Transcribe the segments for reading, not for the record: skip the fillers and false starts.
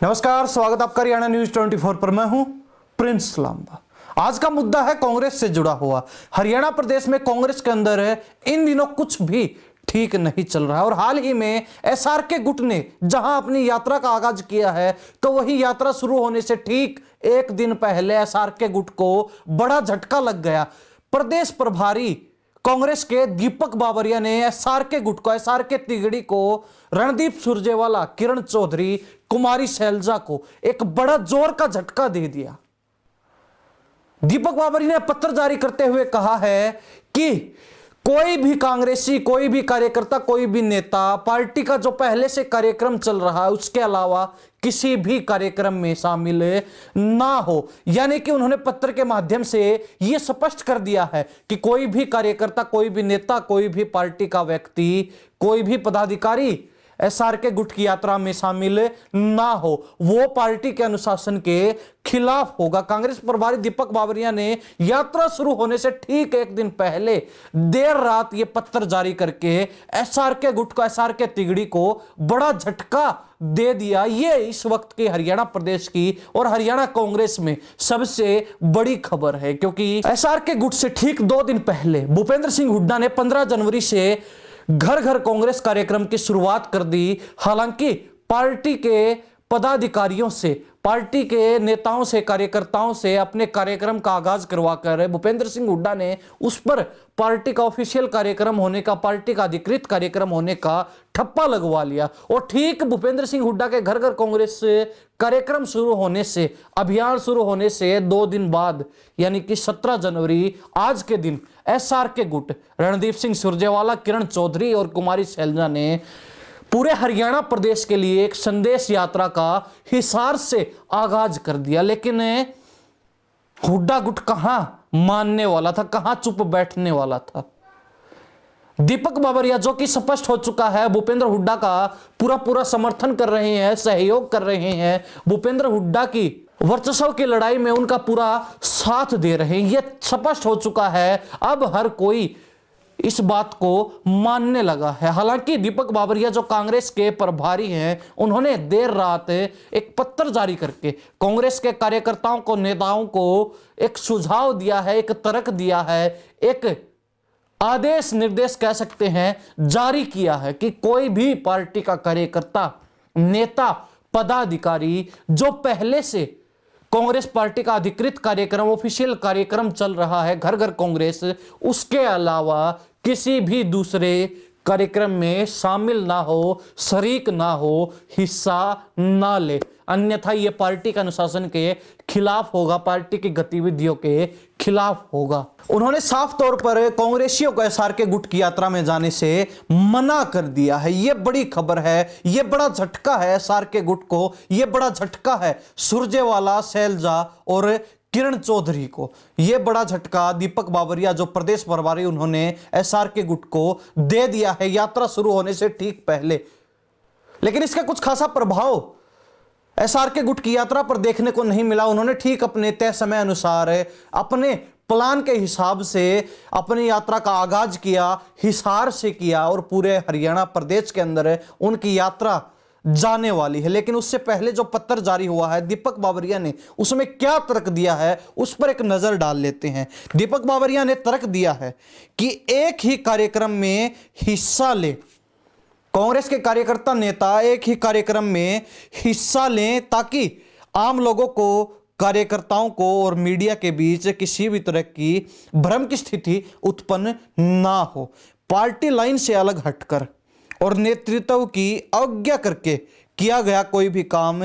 नमस्कार, स्वागत आपका हरियाणा न्यूज 24 पर। मैं हूं प्रिंस लांबा। आज का मुद्दा है कांग्रेस से जुड़ा हुआ। हरियाणा प्रदेश में कांग्रेस के अंदर इन दिनों कुछ भी ठीक नहीं चल रहा है और हाल ही में एसआरके गुट ने जहां अपनी यात्रा का आगाज किया है तो वही यात्रा शुरू होने से ठीक एक दिन पहले एसआरके गुट को बड़ा झटका लग गया। प्रदेश प्रभारी कांग्रेस के दीपक बाबरिया ने एसआरके गुट को, एसआरके तिगड़ी को, रणदीप सुरजेवाला, किरण चौधरी, कुमारी शैलजा को एक बड़ा जोर का झटका दे दिया। दीपक बाबरिया ने पत्र जारी करते हुए कहा है कि कोई भी कांग्रेसी, कोई भी कार्यकर्ता, कोई भी नेता पार्टी का जो पहले से कार्यक्रम चल रहा है उसके अलावा किसी भी कार्यक्रम में शामिल ना हो। यानी कि उन्होंने पत्र के माध्यम से यह स्पष्ट कर दिया है कि कोई भी कार्यकर्ता, कोई भी नेता, कोई भी पार्टी का व्यक्ति, कोई भी पदाधिकारी एसआरके गुट की यात्रा में शामिल ना हो, वो पार्टी के अनुशासन के खिलाफ होगा। कांग्रेस प्रभारी दीपक बाबरिया ने यात्रा शुरू होने से ठीक एक दिन पहले देर रात ये पत्र जारी करके एसआरके गुट को, एसआरके तिगड़ी को बड़ा झटका दे दिया। ये इस वक्त की हरियाणा प्रदेश की और हरियाणा कांग्रेस में सबसे बड़ी खबर है, क्योंकि एसआरके गुट से ठीक 2 दिन पहले भूपेंद्र सिंह हुड्डा ने 15 जनवरी से घर घर कांग्रेस कार्यक्रम की शुरुआत कर दी। हालांकि पार्टी के पदाधिकारियों से, पार्टी के नेताओं से, कार्यकर्ताओं से अपने कार्यक्रम का आगाज करवाकर भूपेंद्र सिंह हुड्डा ने उस पर पार्टी का ऑफिशियल कार्यक्रम होने का, पार्टी का अधिकृत कार्यक्रम होने का ठप्पा लगवा लिया। और ठीक भूपेंद्र सिंह हुड्डा के घर घर कांग्रेस कार्यक्रम शुरू होने से, अभियान शुरू होने से 2 दिन बाद, यानी कि 17 जनवरी आज के दिन एसआरके गुट, रणदीप सिंह सुरजेवाला, किरण चौधरी और कुमारी शैलजा ने पूरे हरियाणा प्रदेश के लिए एक संदेश यात्रा का हिसार से आगाज कर दिया। लेकिन हुड्डा गुट कहां मानने वाला था, कहां चुप बैठने वाला था। दीपक बाबरिया, जो कि स्पष्ट हो चुका है, भूपेंद्र हुड्डा का पूरा समर्थन कर रहे हैं, सहयोग कर रहे हैं, भूपेंद्र हुड्डा की वर्चस्व की लड़ाई में उनका पूरा साथ दे रहे हैं, यह स्पष्ट हो चुका है। अब हर कोई इस बात को मानने लगा है। हालांकि दीपक बाबरिया जो कांग्रेस के प्रभारी हैं, उन्होंने देर रात एक पत्र जारी करके कांग्रेस के कार्यकर्ताओं को, नेताओं को एक सुझाव दिया है, एक तर्क दिया है, एक आदेश निर्देश कह सकते हैं जारी किया है कि कोई भी पार्टी का कार्यकर्ता, नेता, पदाधिकारी जो पहले से कांग्रेस पार्टी का अधिकृत कार्यक्रम, ऑफिशियल कार्यक्रम चल रहा है घर घर कांग्रेस, उसके अलावा किसी भी दूसरे कार्यक्रम में शामिल ना हो, शरीक ना हो, हिस्सा ना ले, अन्यथा यह पार्टी के अनुशासन के खिलाफ होगा, पार्टी की गतिविधियों के खिलाफ होगा। उन्होंने साफ तौर पर कांग्रेसियों को एसआरके गुट की यात्रा में जाने से मना कर दिया है। यह बड़ी खबर है, यह बड़ा झटका है एसआरके गुट को, यह बड़ा झटका है सुरजेवाला, शैलजा और किरण चौधरी को। यह बड़ा झटका दीपक बाबरिया जो प्रदेश प्रभारी, उन्होंने एसआरके गुट को दे दिया है यात्रा शुरू होने से ठीक पहले। लेकिन इसका कुछ खासा प्रभाव एसआरके गुट की यात्रा पर देखने को नहीं मिला। उन्होंने ठीक अपने तय समय अनुसार, अपने प्लान के हिसाब से अपनी यात्रा का आगाज किया, हिसार से किया और पूरे हरियाणा प्रदेश के अंदर उनकी यात्रा जाने वाली है। लेकिन उससे पहले जो पत्र जारी हुआ है दीपक बाबरिया ने, उसमें क्या तर्क दिया है उस पर एक नजर डाल लेते हैं। दीपक बाबरिया ने तर्क दिया है कि एक ही कार्यक्रम में हिस्सा ले, कांग्रेस के कार्यकर्ता, नेता एक ही कार्यक्रम में हिस्सा लें ताकि आम लोगों को, कार्यकर्ताओं को और मीडिया के बीच किसी भी तरह की भ्रम की स्थिति उत्पन्न ना हो। पार्टी लाइन से अलग हटकर और नेतृत्व की अवज्ञा करके किया गया कोई भी काम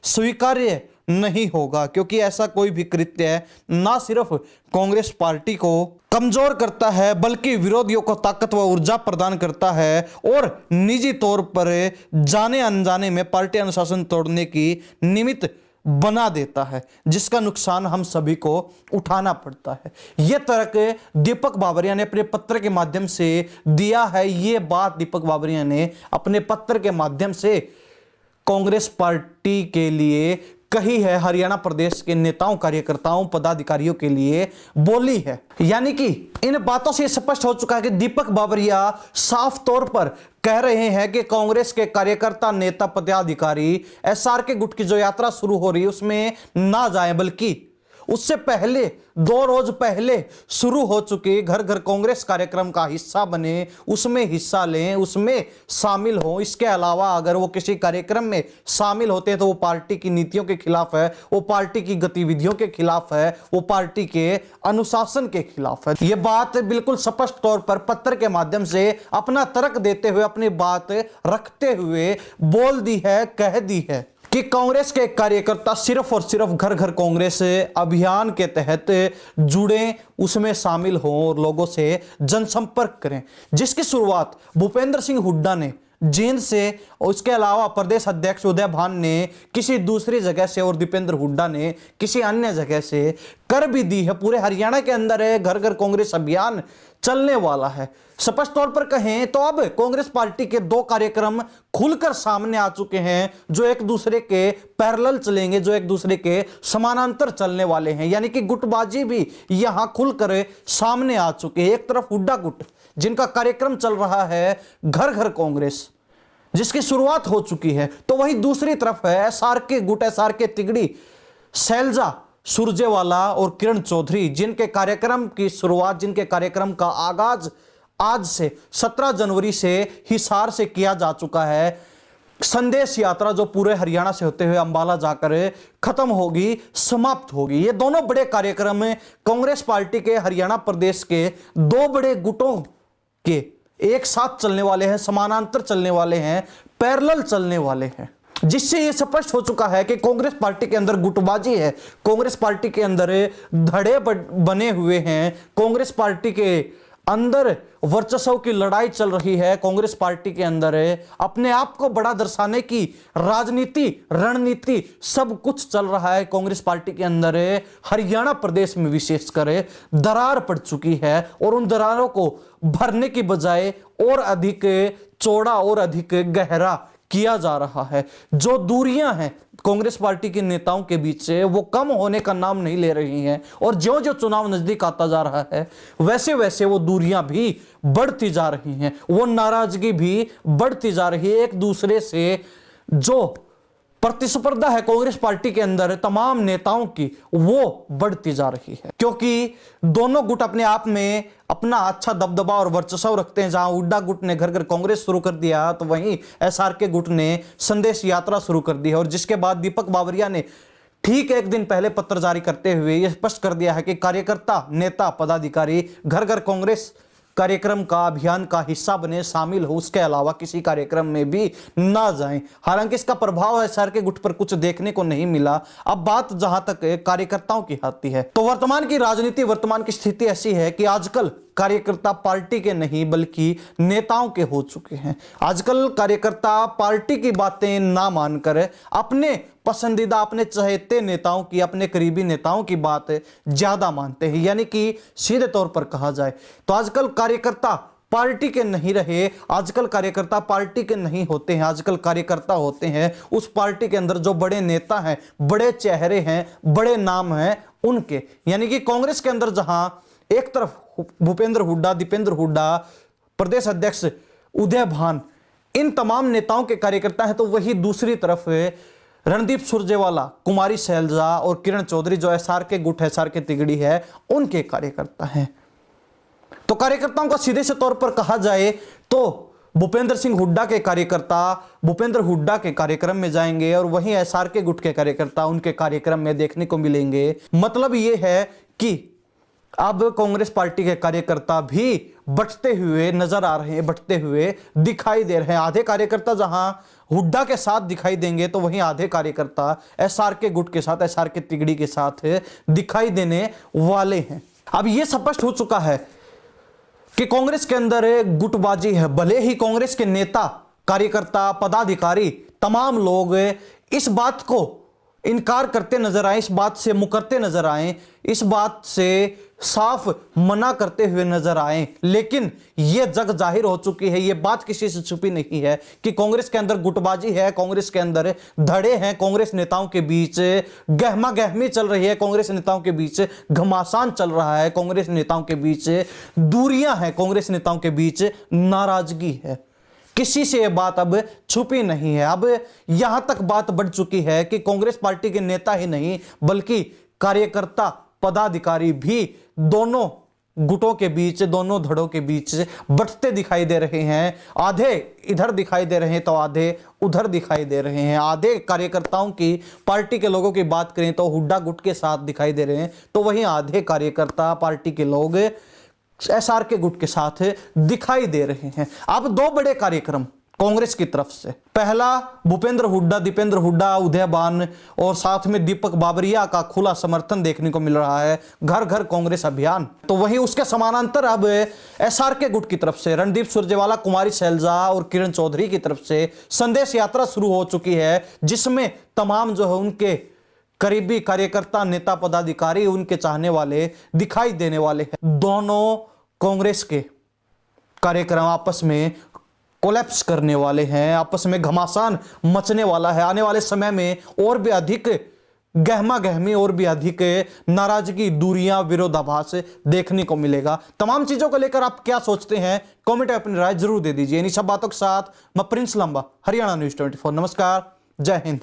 स्वीकार्य नहीं होगा, क्योंकि ऐसा कोई भी कृत्य ना सिर्फ कांग्रेस पार्टी को कमजोर करता है बल्कि विरोधियों को ताकत व ऊर्जा प्रदान करता है और निजी तौर पर जाने अनजाने में पार्टी अनुशासन तोड़ने की निमित्त बना देता है, जिसका नुकसान हम सभी को उठाना पड़ता है। यह तर्क दीपक बाबरिया ने अपने पत्र के माध्यम से दिया है। यह बात दीपक बाबरिया ने अपने पत्र के माध्यम से कांग्रेस पार्टी के लिए कही है, हरियाणा प्रदेश के नेताओं, कार्यकर्ताओं, पदाधिकारियों के लिए बोली है। यानी कि इन बातों से स्पष्ट हो चुका है कि दीपक बाबरिया साफ तौर पर कह रहे हैं कि कांग्रेस के कार्यकर्ता, नेता, पदाधिकारी एसआरके गुट की जो यात्रा शुरू हो रही है उसमें ना जाएं, बल्कि उससे पहले 2 रोज पहले शुरू हो चुके घर घर कांग्रेस कार्यक्रम का हिस्सा बने, उसमें हिस्सा लें, उसमें शामिल हो। इसके अलावा अगर वो किसी कार्यक्रम में शामिल होते हैं तो वो पार्टी की नीतियों के खिलाफ है, वो पार्टी की गतिविधियों के खिलाफ है, वो पार्टी के अनुशासन के खिलाफ है। ये बात बिल्कुल स्पष्ट तौर पर पत्र के माध्यम से अपना तर्क देते हुए, अपनी बात रखते हुए बोल दी है, कह दी है कि कांग्रेस के कार्यकर्ता सिर्फ और सिर्फ घर घर कांग्रेस अभियान के तहत जुड़ें, उसमें शामिल हों और लोगों से जनसंपर्क करें, जिसकी शुरुआत भूपेंद्र सिंह हुड्डा ने जींद से, और उसके अलावा प्रदेश अध्यक्ष उदय भान ने किसी दूसरी जगह से और दीपेंद्र हुड्डा ने किसी अन्य जगह से कर भी दी है। पूरे हरियाणा के अंदर है घर घर कांग्रेस अभियान चलने वाला है। स्पष्ट तौर पर कहें तो अब कांग्रेस पार्टी के 2 कार्यक्रम खुलकर सामने आ चुके हैं, जो एक दूसरे के पैरेलल चलेंगे, जो एक दूसरे के समानांतर चलने वाले हैं। यानी कि गुटबाजी भी यहां खुलकर सामने आ चुके हैं। एक तरफ हुड्डा गुट जिनका कार्यक्रम चल रहा है घर घर कांग्रेस, जिसकी शुरुआत हो चुकी है, तो वही दूसरी तरफ है एसआरके गुट, एसआरके तिगड़ी, शैलजा सुरजेवाला और किरण चौधरी, जिनके कार्यक्रम की शुरुआत, जिनके कार्यक्रम का आगाज आज से 17 जनवरी से हिसार से किया जा चुका है। संदेश यात्रा जो पूरे हरियाणा से होते हुए अंबाला जाकर खत्म होगी, समाप्त होगी। ये दोनों बड़े कार्यक्रम कांग्रेस पार्टी के हरियाणा प्रदेश के 2 बड़े गुटों के एक साथ चलने वाले हैं, समानांतर चलने वाले हैं, पैरेलल चलने वाले हैं, जिससे यह स्पष्ट हो चुका है कि कांग्रेस पार्टी के अंदर गुटबाजी है, कांग्रेस पार्टी के अंदर धड़े बने हुए हैं, कांग्रेस पार्टी के अंदर वर्चस्व की लड़ाई चल रही है, कांग्रेस पार्टी के अंदर अपने आप को बड़ा दर्शाने की राजनीति, रणनीति सब कुछ चल रहा है। कांग्रेस पार्टी के अंदर हरियाणा प्रदेश में विशेषकर दरार पड़ चुकी है और उन दरारों को भरने की बजाय और अधिक चौड़ा और अधिक गहरा किया जा रहा है। जो दूरियां हैं कांग्रेस पार्टी के नेताओं के बीच से, वो कम होने का नाम नहीं ले रही हैं, और ज्यों ज्यों चुनाव नजदीक आता जा रहा है वैसे वैसे वो दूरियां भी बढ़ती जा रही हैं, वो नाराजगी भी बढ़ती जा रही है। एक दूसरे से जो प्रतिस्पर्धा है कांग्रेस पार्टी के अंदर तमाम नेताओं की, वो बढ़ती जा रही है, क्योंकि दोनों गुट अपने आप में अपना अच्छा दबदबा और वर्चस्व रखते हैं। जहां हुड्डा गुट ने घर घर कांग्रेस शुरू कर दिया, तो वहीं एसआरके गुट ने संदेश यात्रा शुरू कर दी है। और जिसके बाद दीपक बावरिया ने ठीक 1 दिन पहले पत्र जारी करते हुए यह स्पष्ट कर दिया है कि कार्यकर्ता, नेता, पदाधिकारी घर घर कांग्रेस कार्यक्रम का, अभियान का हिस्सा बने, शामिल हो, उसके अलावा किसी कार्यक्रम में भी ना जाएं। हालांकि इसका प्रभाव एसआरके गुट पर कुछ देखने को नहीं मिला। अब बात जहां तक कार्यकर्ताओं की आती है, तो वर्तमान की राजनीति, वर्तमान की स्थिति ऐसी है कि आजकल कार्यकर्ता पार्टी के नहीं बल्कि नेताओं के हो चुके हैं। आजकल कार्यकर्ता पार्टी की बातें ना मानकर अपने पसंदीदा, अपने चहेते नेताओं की, अपने करीबी नेताओं की बात ज्यादा मानते हैं। यानी कि सीधे तौर पर कहा जाए तो आजकल कार्यकर्ता पार्टी के नहीं रहे, आजकल कार्यकर्ता पार्टी के नहीं होते हैं, आजकल कार्यकर्ता होते हैं उस पार्टी के अंदर जो बड़े नेता हैं, बड़े चेहरे हैं, बड़े नाम हैं उनके। यानी कि कांग्रेस के अंदर जहां एक तरफ भूपेंद्र हुड्डा, दीपेंद्र हुड्डा, प्रदेश अध्यक्ष उदय भान, इन तमाम नेताओं के कार्यकर्ता हैं, तो वही दूसरी तरफ रणदीप सुरजेवाला, कुमारी शैलजा और किरण चौधरी जो एसआरके गुट है, एसआरके तिगड़ी है, उनके कार्यकर्ता हैं। तो कार्यकर्ताओं का सीधे से तौर पर कहा जाए तो भूपेंद्र सिंह हुड्डा के कार्यकर्ता भूपेंद्र हुड्डा के कार्यक्रम में जाएंगे और वहीं एसआरके गुट के कार्यकर्ता उनके कार्यक्रम में देखने को मिलेंगे। मतलब यह है कि अब कांग्रेस पार्टी के कार्यकर्ता भी बढ़ते हुए नजर आ रहे हैं, बढ़ते हुए दिखाई दे रहे हैं। आधे कार्यकर्ता जहां हुड्डा के साथ दिखाई देंगे, तो वहीं आधे कार्यकर्ता एसआरके गुट के साथ, एसआरके तिगड़ी के साथ दिखाई देने वाले हैं। अब यह स्पष्ट हो चुका है कि कांग्रेस के अंदर गुटबाजी है। भले ही कांग्रेस के नेता, कार्यकर्ता, पदाधिकारी, तमाम लोग इस बात को इनकार करते नजर आए, इस बात से मुकरते नजर आए, इस बात से साफ मना करते हुए नजर आए, लेकिन यह जग जाहिर हो चुकी है, यह बात किसी से छुपी नहीं है कि कांग्रेस के अंदर गुटबाजी है, कांग्रेस के अंदर धड़े हैं, कांग्रेस नेताओं के बीच गहमा गहमी चल रही है, कांग्रेस नेताओं के बीच घमासान चल रहा है, कांग्रेस नेताओं के बीच दूरियां हैं, कांग्रेस नेताओं के बीच नाराजगी है। किसी से यह बात अब छुपी नहीं है। अब यहां तक बात बढ़ चुकी है कि कांग्रेस पार्टी के नेता ही नहीं बल्कि कार्यकर्ता पदाधिकारी भी दोनों गुटों के बीच, दोनों धड़ों के बीच बंटते दिखाई दे रहे हैं। आधे इधर दिखाई दे रहे हैं तो आधे उधर दिखाई दे रहे हैं। आधे कार्यकर्ताओं की, पार्टी के लोगों की बात करें तो हुड्डा गुट के साथ दिखाई दे रहे हैं, तो वहीं आधे कार्यकर्ता, पार्टी के लोग एसआर के गुट के साथ दिखाई दे रहे हैं। अब दो बड़े कार्यक्रम कांग्रेस की तरफ से, पहला भूपेंद्र हुड्डा, दीपेंद्र हुड्डा, उदयबान और साथ में दीपक बाबरिया का खुला समर्थन देखने को मिल रहा है, घर घर कांग्रेस अभियान। तो वहीं उसके समानांतर अब एसआर के गुट की तरफ से रणदीप सुरजेवाला, कुमारी शैलजा और किरण चौधरी की तरफ से संदेश यात्रा शुरू हो चुकी है, जिसमें तमाम जो है उनके करीबी कार्यकर्ता, नेता, पदाधिकारी, उनके चाहने वाले दिखाई देने वाले हैं। दोनों कांग्रेस के कार्यक्रम आपस में कोलैप्स करने वाले हैं, आपस में घमासान मचने वाला है। आने वाले समय में और भी अधिक गहमा गहमी, और भी अधिक नाराजगी, दूरियां, विरोधाभास देखने को मिलेगा। तमाम चीजों को लेकर आप क्या सोचते हैं, कमेंट में अपनी राय जरूर दे दीजिए। इन सब बातों के साथ मैं प्रिंस लांबा, हरियाणा न्यूज 24। नमस्कार, जय हिंद।